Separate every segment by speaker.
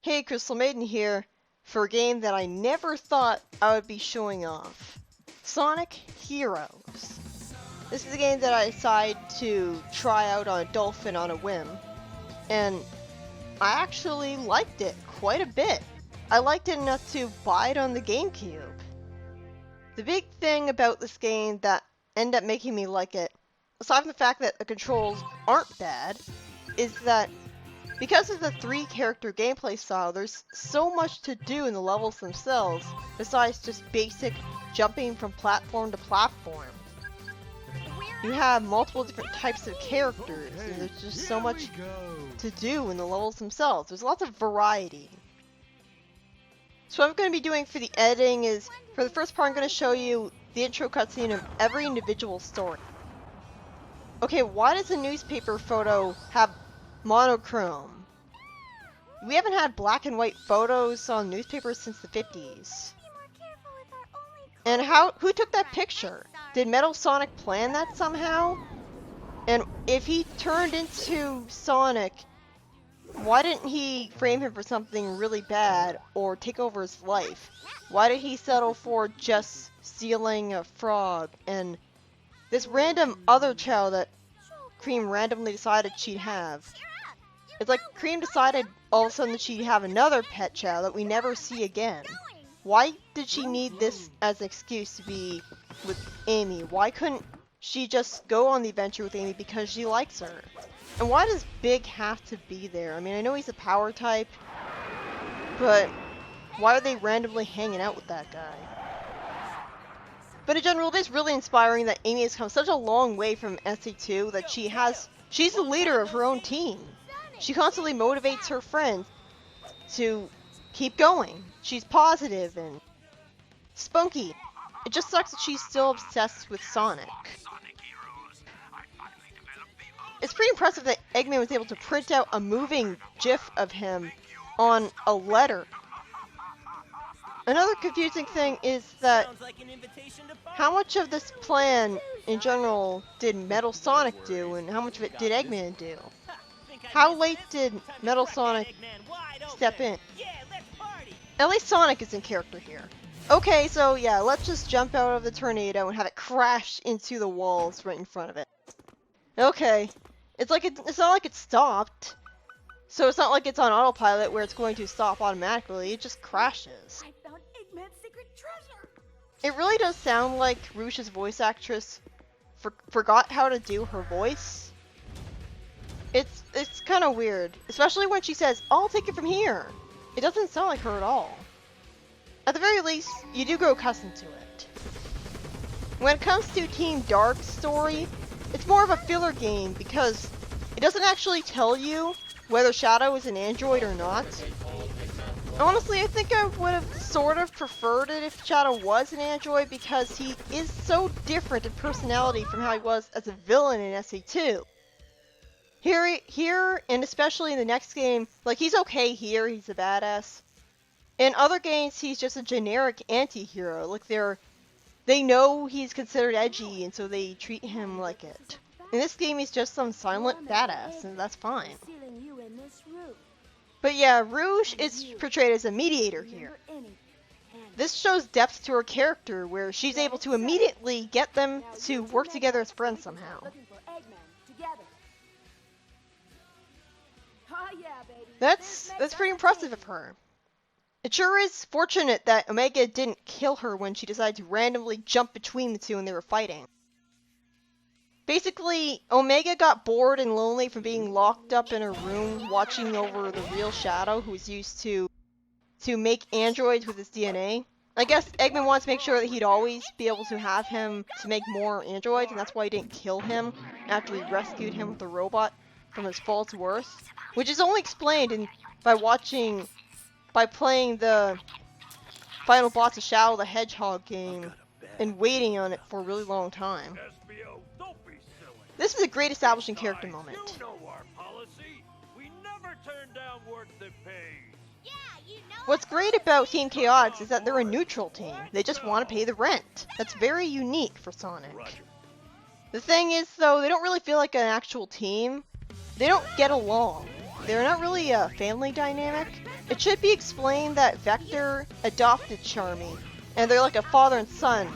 Speaker 1: Hey, Crystal Maiden here for a game that I never thought I would be showing off. Sonic Heroes. This is a game that I decided to try out on a Dolphin on a whim, and I actually liked it quite a bit. I liked it enough to buy it on the GameCube. The big thing about this game that ended up making me like it, aside from the fact that the controls aren't bad, is that because of the 3-character gameplay style, there's so much to do in the levels themselves, besides just basic jumping from platform to platform. You have multiple different types of characters, and there's just so much to do in the levels themselves. There's lots of variety. So what I'm going to be doing for the editing is, for the first part I'm going to show you the intro cutscene of every individual story. Okay, why does a newspaper photo have monochrome? We haven't had black and white photos on newspapers since the 50s. And who took that picture? Did Metal Sonic plan that somehow? And if he turned into Sonic, why didn't he frame him for something really bad or take over his life? Why did he settle for just stealing a frog and this random other child that Cream randomly decided she'd have? It's like Cream decided all of a sudden that she'd have another pet child that we never see again. Why did she need this as an excuse to be with Amy? Why couldn't she just go on the adventure with Amy because she likes her? And why does Big have to be there? I mean, I know he's a power type, but why are they randomly hanging out with that guy? But in general, it is really inspiring that Amy has come such a long way from SA2 that she's the leader of her own team. She constantly motivates her friends to keep going. She's positive and spunky. It just sucks that she's still obsessed with Sonic. It's pretty impressive that Eggman was able to print out a moving GIF of him on a letter. Another confusing thing is that how much of this plan in general did Metal Sonic do and how much of it did Eggman do? How late did Metal Sonic step in? At least Sonic is in character here. Okay, so yeah, let's just jump out of the tornado and have it crash into the walls right in front of it. Okay, it's not like it stopped. So it's not like it's on autopilot where it's going to stop automatically, it just crashes.
Speaker 2: I found Eggman's secret treasure.
Speaker 1: It really does sound like Rouge's voice actress forgot how to do her voice. It's kind of weird, especially when she says, "I'll take it from here." It doesn't sound like her at all. At the very least, you do grow accustomed to it. When it comes to Team Dark's story, it's more of a filler game because it doesn't actually tell you whether Shadow is an android or not. Honestly, I think I would have sort of preferred it if Shadow was an android because he is so different in personality from how he was as a villain in SA2. Here, and especially in the next game, like he's okay here, he's a badass. In other games, he's just a generic anti-hero. Like they know he's considered edgy, and so they treat him like it. In this game, he's just some silent badass, and that's fine. But yeah, Rouge is portrayed as a mediator here. This shows depth to her character, where she's able to immediately get them to work together as friends somehow. That's pretty impressive of her. It sure is fortunate that Omega didn't kill her when she decided to randomly jump between the two when they were fighting. Basically, Omega got bored and lonely from being locked up in a room watching over the real Shadow who was used to make androids with his DNA. I guess Eggman wants to make sure that he'd always be able to have him to make more androids, and that's why he didn't kill him after he rescued him with the robot from his false worth. Which is only explained by playing the Final Boss of Shadow the Hedgehog game and waiting on it for a really long time. This is a great establishing character moment.
Speaker 3: You know our policy. We never turn down work that pays.
Speaker 1: What's great about Team Chaotix is that they're a neutral team. They just want to pay the rent. That's very unique for Sonic. The thing is, though, they don't really feel like an actual team. They don't get along. They're not really a family dynamic. it should be explained that Vector adopted Charmy, and they're like a father and son.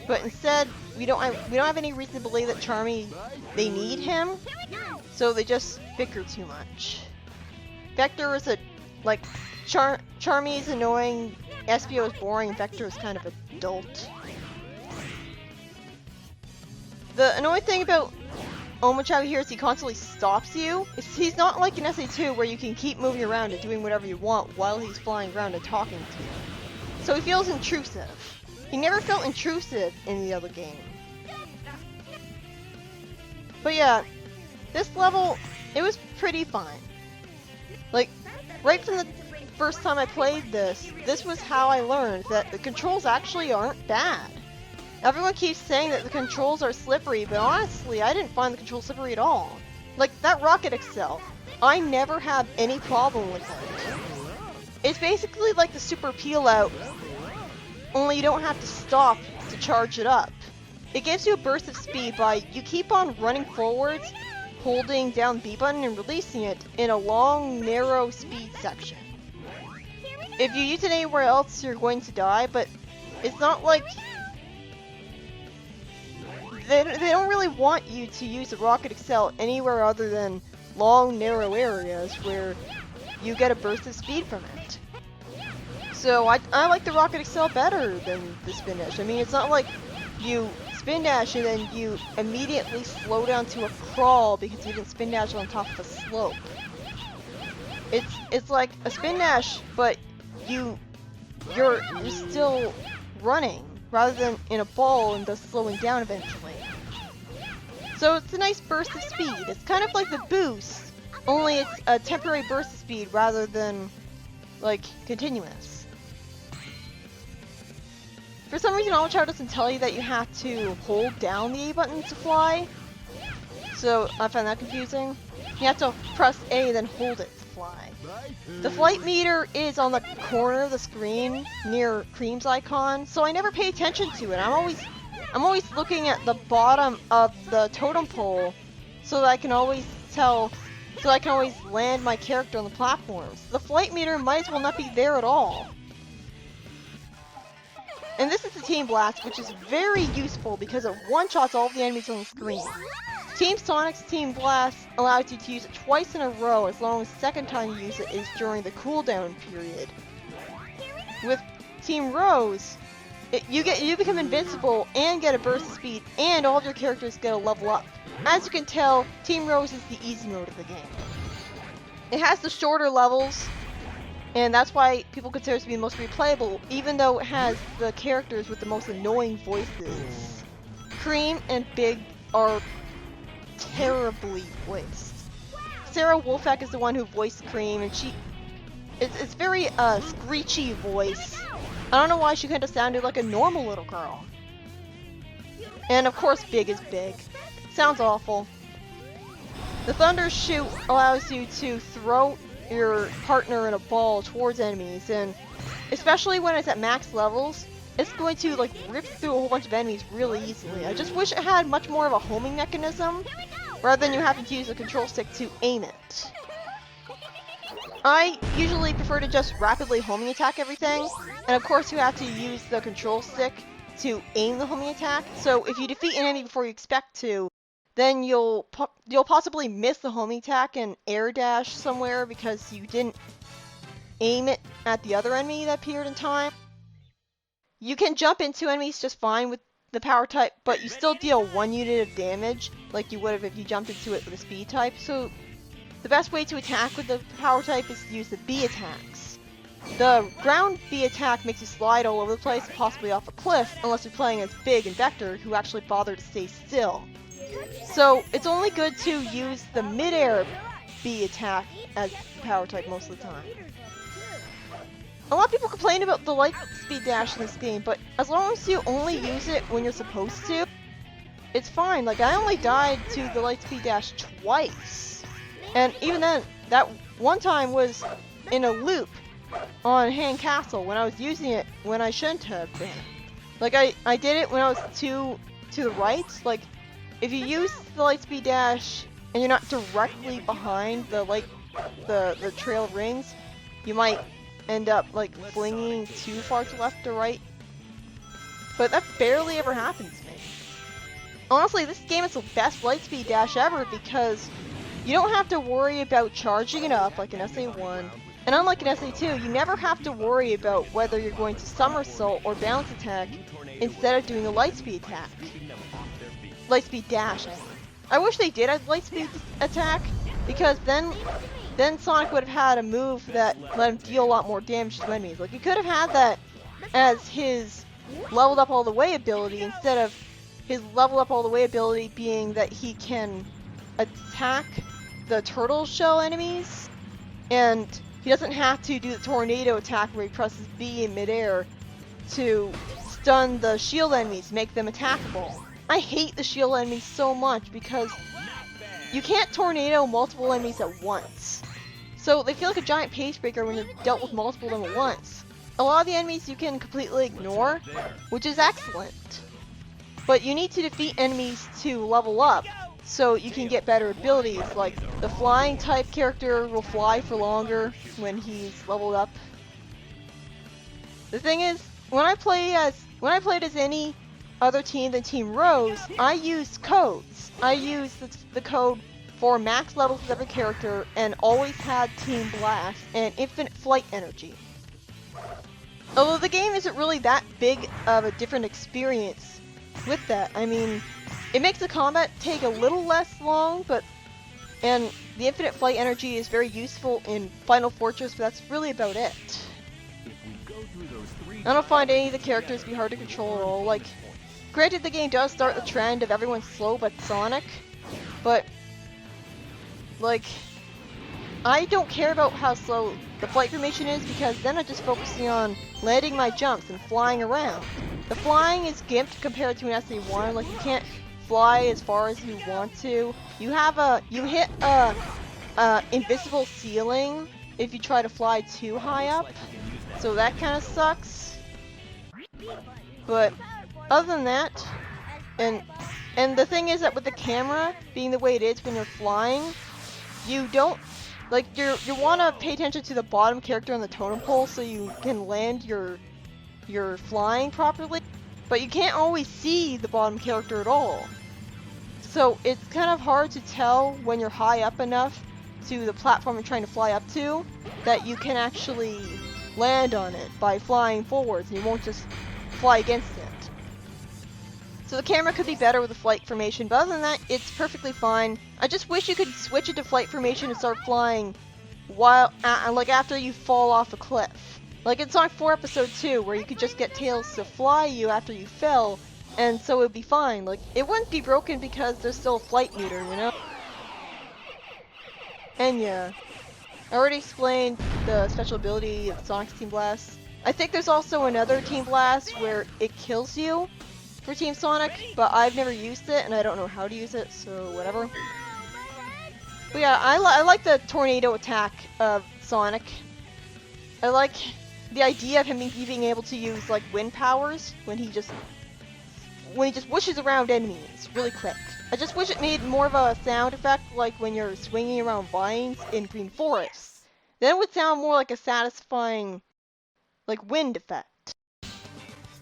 Speaker 1: But instead, we don't have any reason to believe that Charmy, they need him, so they just bicker too much. Vector is Charmy is annoying, Espio is boring, and Vector is kind of adult. The annoying thing about Omochao here is he constantly stops you. He's not like in SA2 where you can keep moving around and doing whatever you want while he's flying around and talking to you. So he feels intrusive. He never felt intrusive in the other game. But yeah, this level, it was pretty fine. Like, right from the first time I played this was how I learned that the controls actually aren't bad. Everyone keeps saying that the controls are slippery, but honestly, I didn't find the controls slippery at all. Like, that Rocket Excel, I never have any problem with it. It's basically like the Super Peel Out, only you don't have to stop to charge it up. It gives you a burst of speed by you keep on running forwards, holding down the B button and releasing it in a long, narrow speed section. If you use it anywhere else, you're going to die, but it's not like they don't really want you to use the Rocket Excel anywhere other than long, narrow areas where you get a burst of speed from it. So I like the Rocket Excel better than the Spin Dash. I mean, it's not like you Spin Dash and then you immediately slow down to a crawl because you didn't Spin Dash on top of a slope. It's like a Spin Dash, but you're still running rather than in a ball and thus slowing down eventually. So it's a nice burst of speed. It's kind of like the boost, only it's a temporary burst of speed rather than like continuous. For some reason, Omochao doesn't tell you that you have to hold down the A button to fly, so I find that confusing. You have to press A then hold it to fly. The flight meter is on the corner of the screen near Cream's icon, so I never pay attention to it. I'm always looking at the bottom of the totem pole so that I can always land my character on the platforms. The flight meter might as well not be there at all. And this is the Team Blast, which is very useful because it one-shots all of the enemies on the screen. Team Sonic's Team Blast allows you to use it twice in a row as long as the second time you use it is during the cooldown period. With Team Rose, you become invincible and get a burst of speed, and all of your characters get a level up. As you can tell, Team Rose is the easy mode of the game. It has the shorter levels, and that's why people consider it to be the most replayable, even though it has the characters with the most annoying voices. Cream and Big are terribly voiced. Sarah Wolfak is the one who voiced Cream, and it's very screechy voice. I don't know why she kind of sounded like a normal little girl. And of course Big is Big. Sounds awful. The Thunder Shoot allows you to throw your partner in a ball towards enemies, and especially when it's at max levels, it's going to like rip through a whole bunch of enemies really easily. I just wish it had much more of a homing mechanism, rather than you having to use the control stick to aim it. I usually prefer to just rapidly homing attack everything, and of course you have to use the control stick to aim the homing attack, so if you defeat an enemy before you expect to, then you'll possibly miss the homing attack and air dash somewhere because you didn't aim it at the other enemy that appeared in time. You can jump into enemies just fine with the power type, but you still deal 1 unit of damage like you would have if you jumped into it with a speed type, so the best way to attack with the power type is to use the B attacks. The ground B attack makes you slide all over the place, possibly off a cliff, unless you're playing as Big and Vector, who actually bother to stay still. So it's only good to use the mid-air B attack as power type most of the time. A lot of people complain about the light speed dash in this game, but as long as you only use it when you're supposed to, it's fine. Like, I only died to the light speed dash twice. And even then, that one time was in a loop on Hang Castle when I was using it when I shouldn't have been. Like, I did it when I was to the right. Like, if you use the light speed dash and you're not directly behind the trail of rings, you might end up like flinging too far to left or right. But that barely ever happens to me. Honestly, this game is the best lightspeed dash ever because you don't have to worry about charging it up like an SA1. And unlike an SA2, you never have to worry about whether you're going to somersault or bounce attack instead of doing a lightspeed attack. Lightspeed dash, I mean. I wish they did a lightspeed attack because then Sonic would have had a move that let him deal a lot more damage to enemies. Like, you could have had that as his leveled up all the way ability instead of his leveled up all the way ability being that he can attack the turtle shell enemies, and he doesn't have to do the tornado attack where he presses B in midair to stun the shield enemies, make them attackable. I hate the shield enemies so much because you can't tornado multiple enemies at once. So they feel like a giant pace breaker when you're dealt with multiple of them at once. A lot of the enemies you can completely ignore, which is excellent. But you need to defeat enemies to level up, so you can get better abilities, like the flying type character will fly for longer when he's leveled up. The thing is, when I played as any other team than Team Rose, I used codes. I used the code for max levels of every character and always had Team Blast and infinite flight energy. Although the game isn't really that big of a different experience with that. I mean, it makes the combat take a little less long, and the infinite flight energy is very useful in Final Fortress, but that's really about it. I don't find any of the characters to be hard to control at all. Like, granted, the game does start the trend of everyone slow but Sonic, but like, I don't care about how slow the flight formation is because then I'm just focusing on landing my jumps and flying around. The flying is gimped compared to an SA1, like you can't fly as far as you want to. You hit a invisible ceiling if you try to fly too high up, so that kind of sucks. But other than that, and the thing is that with the camera being the way it is when you're flying, you don't like you want to pay attention to the bottom character on the totem pole so you can land your flying properly, but you can't always see the bottom character at all. So it's kind of hard to tell when you're high up enough to the platform you're trying to fly up to that you can actually land on it by flying forwards and you won't just fly against it. So the camera could be better with the flight formation, but other than that, it's perfectly fine. I just wish you could switch it to flight formation and start flying while, like after you fall off a cliff. Like in Sonic 4 Episode 2, where you could just get Tails to fly you after you fell, and so it would be fine. Like, it wouldn't be broken because there's still a flight meter, you know? And yeah, I already explained the special ability of Sonic's Team Blast. I think there's also another Team Blast where it kills you for Team Sonic, but I've never used it and I don't know how to use it, so whatever. But yeah, I like the tornado attack of Sonic. I like the idea of him being able to use like wind powers when he just whooshes around enemies really quick. I just wish it made more of a sound effect like when you're swinging around vines in Green Forest. Then it would sound more like a satisfying like wind effect.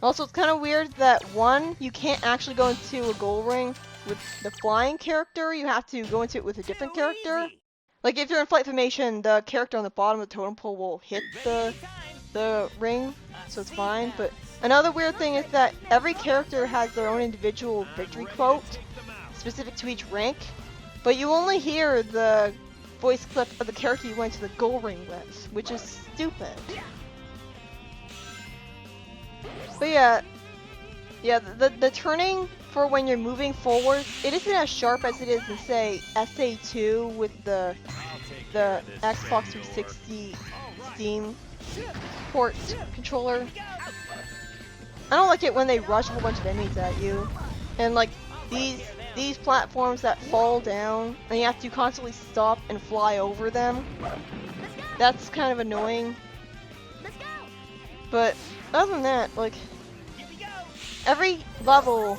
Speaker 1: Also, it's kind of weird that one, you can't actually go into a goal ring with the flying character, you have to go into it with a different character. Like if you're in flight formation, the character on the bottom of the totem pole will hit the ring, so it's fine. But another weird thing is that every character has their own individual victory quote, specific to each rank, but you only hear the voice clip of the character you went to the goal ring with, which is stupid. But yeah, the turning for when you're moving forward, it isn't as sharp as it is in, say, SA2 with the Xbox 360 Steam port controller. I don't like it when they rush a whole bunch of enemies at you, and like these platforms that fall down and you have to constantly stop and fly over them. That's kind of annoying. But other than that, like, every level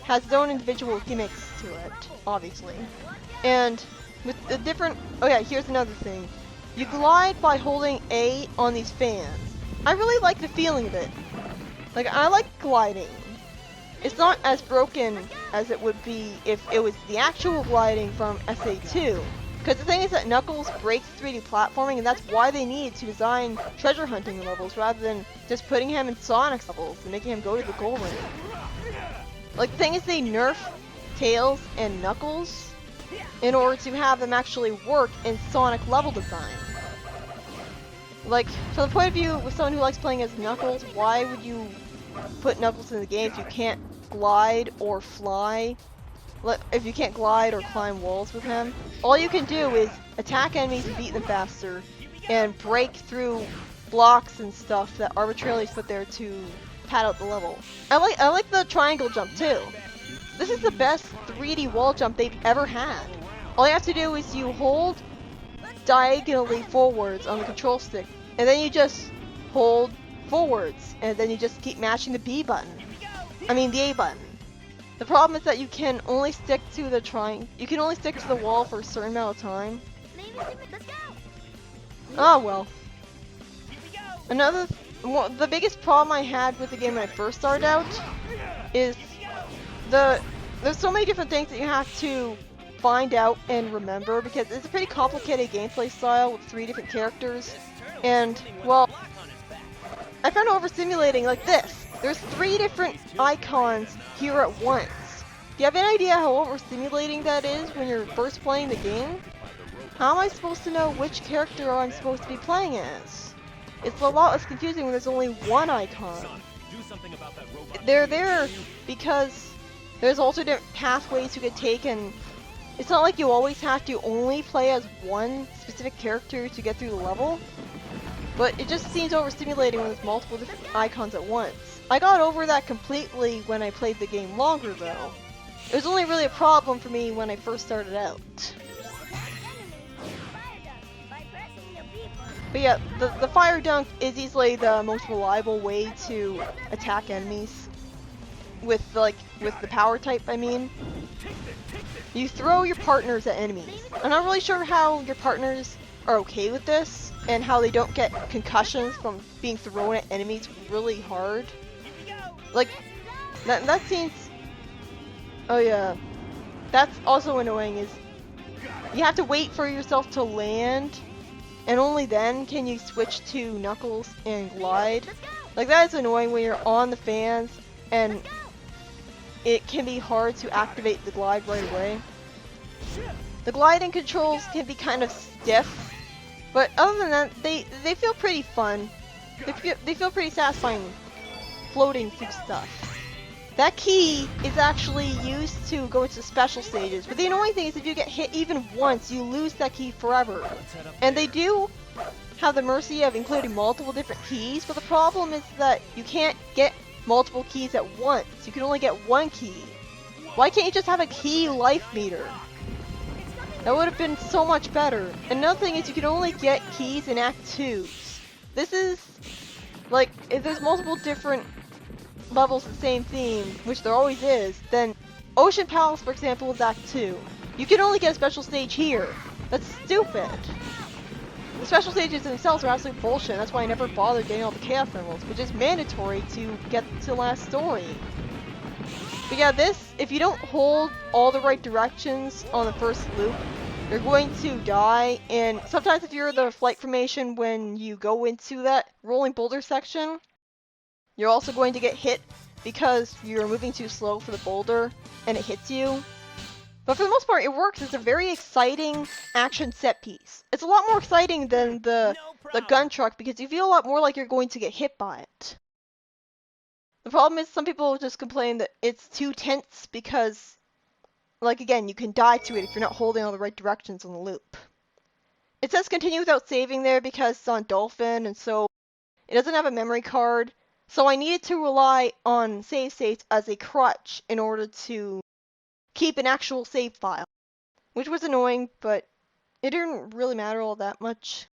Speaker 1: has its own individual gimmicks to it, obviously. And with the different... Oh yeah, here's another thing. You glide by holding A on these fans. I really like the feeling of it. Like, I like gliding. It's not as broken as it would be if it was the actual gliding from SA2. Because the thing is that Knuckles breaks 3D platforming, and that's why they needed to design treasure hunting levels rather than just putting him in Sonic's levels and making him go to the goal ring. Like, the thing is they nerf Tails and Knuckles in order to have them actually work in Sonic level design. Like, from the point of view with someone who likes playing as Knuckles, why would you put Knuckles in the game if you can't glide or fly? If you can't glide or climb walls with him? All you can do is attack enemies and beat them faster, and break through blocks and stuff that arbitrarily put there to pad out the level. I like the triangle jump too. This is the best 3D wall jump they've ever had. All you have to do is you hold diagonally forwards on the control stick, and then you just hold forwards, and then you just keep mashing the B button. I mean the A button. The problem is that you can only stick to the you can only stick to the wall for a certain amount of time. Oh well. The biggest problem I had with the game when I first started out is there's so many different things that you have to find out and remember, because it's a pretty complicated gameplay style with 3 different characters, and well, I found it overstimulating like this. There's 3 different icons here at once. Do you have any idea how overstimulating that is when you're first playing the game? How am I supposed to know which character I'm supposed to be playing as? It's a lot less confusing when there's only one icon. They're there because there's also different pathways you could take, and it's not like you always have to only play as one specific character to get through the level. But it just seems overstimulating when there's multiple different icons at once. I got over that completely when I played the game longer though. It was only really a problem for me when I first started out. But yeah, the fire dunk is easily the most reliable way to attack enemies. With the power type, I mean. You throw your partners at enemies. I'm not really sure how your partners are okay with this, and how they don't get concussions from being thrown at enemies really hard. Like, that seems... Oh yeah. That's also annoying, is you have to wait for yourself to land, and only then can you switch to Knuckles and glide. Like, that is annoying when you're on the fans, and it can be hard to activate the glide right away. The gliding controls can be kind of stiff, but other than that, they feel pretty fun. They feel pretty satisfying floating through stuff. That key is actually used to go into special stages, but the annoying thing is if you get hit even once, you lose that key forever. And they do have the mercy of including multiple different keys, but the problem is that you can't get multiple keys at once. You can only get one key. Why can't you just have a key life meter? That would have been so much better. Another thing is you can only get keys in Act 2s. This is, like, if there's multiple different levels of the same theme, which there always is, then Ocean Palace, for example, is Act 2. You can only get a special stage here. That's stupid. The special stages themselves are absolute bullshit. That's why I never bothered getting all the Chaos Emeralds, which is mandatory to get to the last story. But yeah, this, if you don't hold all the right directions on the first loop, you're going to die, and sometimes if you're the flight formation when you go into that rolling boulder section, you're also going to get hit because you're moving too slow for the boulder, and it hits you. But for the most part, it works. It's a very exciting action set piece. It's a lot more exciting than the gun truck because you feel a lot more like you're going to get hit by it. The problem is some people just complain that it's too tense because, like, again, you can die to it if you're not holding all the right directions on the loop. It says continue without saving there because it's on Dolphin, and so it doesn't have a memory card. So I needed to rely on save states as a crutch in order to keep an actual save file, which was annoying, but it didn't really matter all that much.